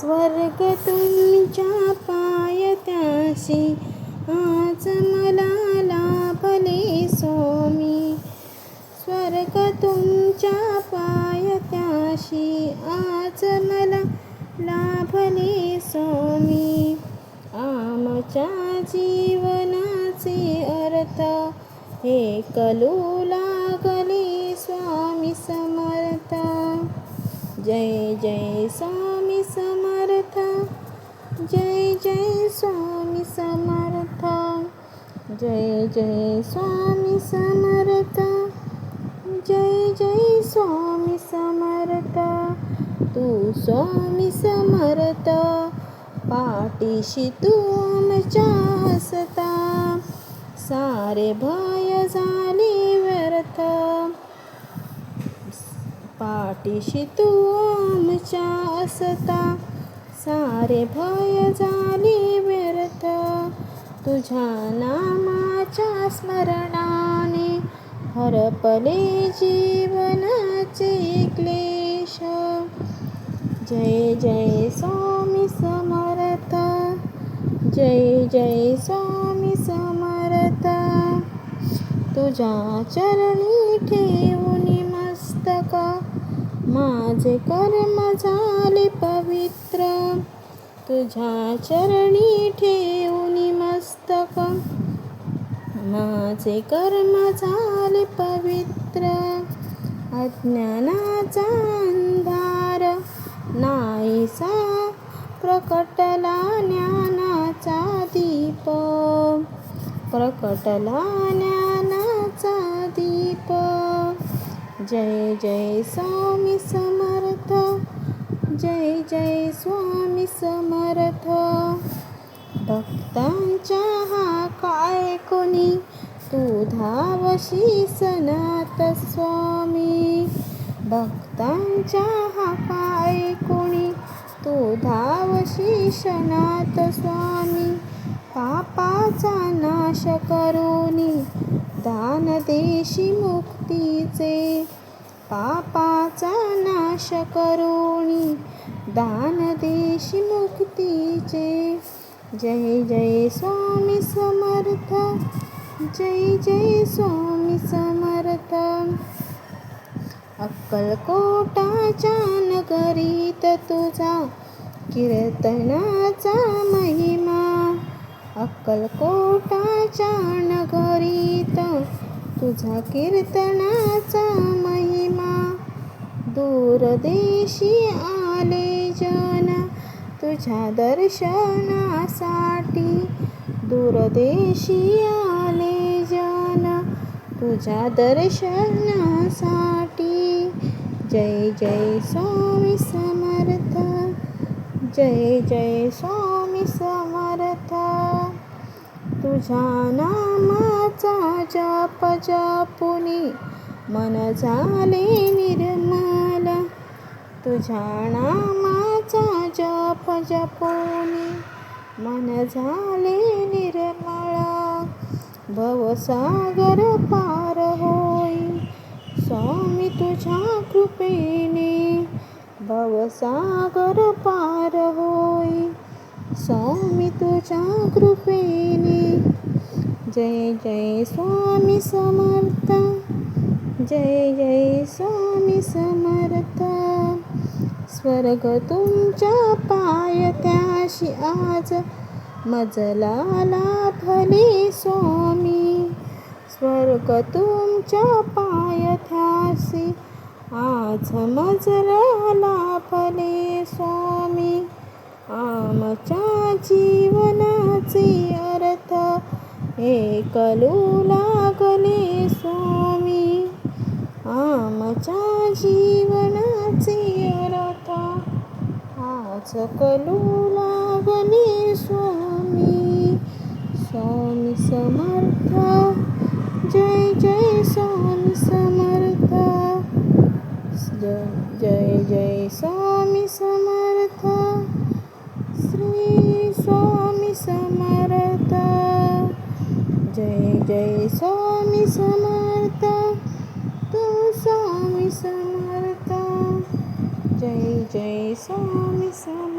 स्वर्ग तुमच्या पायथ्याशी आज मला लाभले स्वामी. स्वर्ग तुमच्या पायथ्याशी आज मला लाभले स्वामी. आमच्या जीवनाचे अर्थ हे कळू लागले स्वामी समर्थ. जय जय स्वामी समर्थ. जय जय स्वामी समर्थ. जय जय स्वामी समर्थ. जय जय स्वामी समर्थ. तू स्वामी समर्थ पाठीशी तू आमच्या असता. सारे भय झाले व्यर्थ. पाठीशी तू आमच्या असता. सारे भय झाले व्यर्थ. तुझ्या नामाच्या स्मरणाने हरपले जीवनाचे क्लेश. जय जय स्वामी समर्थ. जय जय स्वामी समर्थ. तुझ्या चरणी ठेवून मस्तक माझे कर्म झाले पवित्र. तुझ्या चरणी ठेवून मस्तक माझे कर्म झाले पवित्र. अज्ञानाचा अंधार नाहीसा प्रकटला ज्ञानाचा दीप. प्रकटला ज्ञानाचा दीप. जय जय स्वामी समर्थ. जय जय स्वामी समर्थ. भक्तांच्या हाका ऐकुनी तू धावशी सनात स्वामी. भक्तांच्या हाका ऐकुनी तू धावशी सनात स्वामी. पापाचा नाश करुनी दान देशी मुक्तीचे. पापाचा नाश करुनी दान देशी मुक्तीचे. जय जय स्वामी समर्थ. जय जय स्वामी समर्थ. अक्कलकोटाच्या नगरीत तुझा कीर्तनाचा महिमा. अक्कलकोटाच्या नगरीत तुझा कीर्तनाचा महिमा. दूरदेशी आले जन तुझ्या दर्शनासाठी. दूरदेशी आले जन तुझ्या दर्शनासाठी. जय जय स्वामी समर्थ. जय जय स्वामी समर्थ. तुझ्या नामाचा जप जपुनी मन झाले निर्मल. तुझ्या नामाचा जप जपुनी मन झाले निर्मळ. भवसागर पार होई स्वामी तुझ्या कृपेने. भवसागर पार होई स्वामी तुझ्या कृपेने. जय जय स्वामी समर्थ. जय जय स्वामी समर्थ. स्वर्ग तुमच्या पायथ्याशी आज मजला लाभले स्वामी. स्वर्ग तुमच्या पायथ्याशी आज मजला लाभले स्वामी. आमच्या जीवनाचे अर्थ हे कळू लागले स्वामी. आमच्या जीवनाचे अर्थ आज कळू लागले स्वामी. स्वामी समर्थ. जय जय स्वामी समर्थ. जय जय स्वामी समर्थ. श्री स्वामी समर्थ. जय जय स्वामी समर्थ. तू स्वामी समर्थ. जय जय स्वामी समर्थ.